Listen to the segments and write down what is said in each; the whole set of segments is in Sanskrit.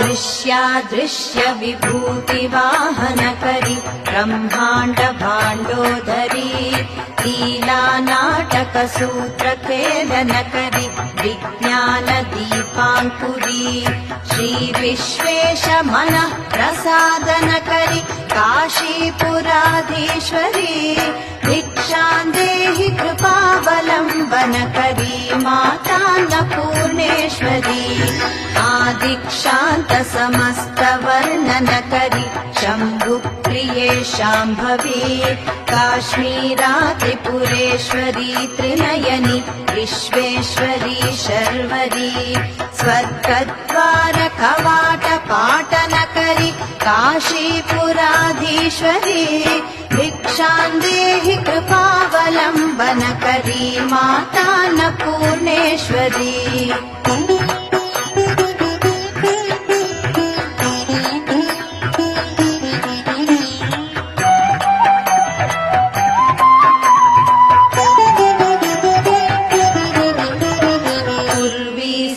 दृश्यादृश्य विभूति वाहनकरि ब्रह्माण्ड भाण्डोदरी लीला नाटक सूत्र खेलनकरि विज्ञान दीपाङ्कुरी श्री विश्वेश मनः प्रसादनकरि काशीपुराधीश्वरी भिक्षां देहि कृपावलम्बनकरी मातान्नपूर्णेश्वरी आदिक्षान्त समस्त वर्णनकरि शम्भुप्रिये शाम्भवी काश्मीरा त्रिपुरेश्वरी त्रिनयनि विश्वेश्वरी शर्वरी स्वर्गद्वार कवाट पाटनकरि काशीपुराधीश्वरी भिक्षां देहि कृपावलम्बनकरी मातान्नपूर्णेश्वरी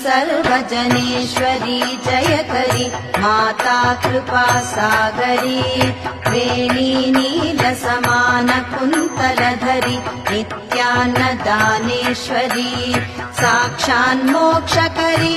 सर्वजनेश्वरी जयकरी माता कृपा सागरी वेणी नील समान कुन्तलधरी नित्यान्नदानेश्वरी साक्षान्मोक्षकरी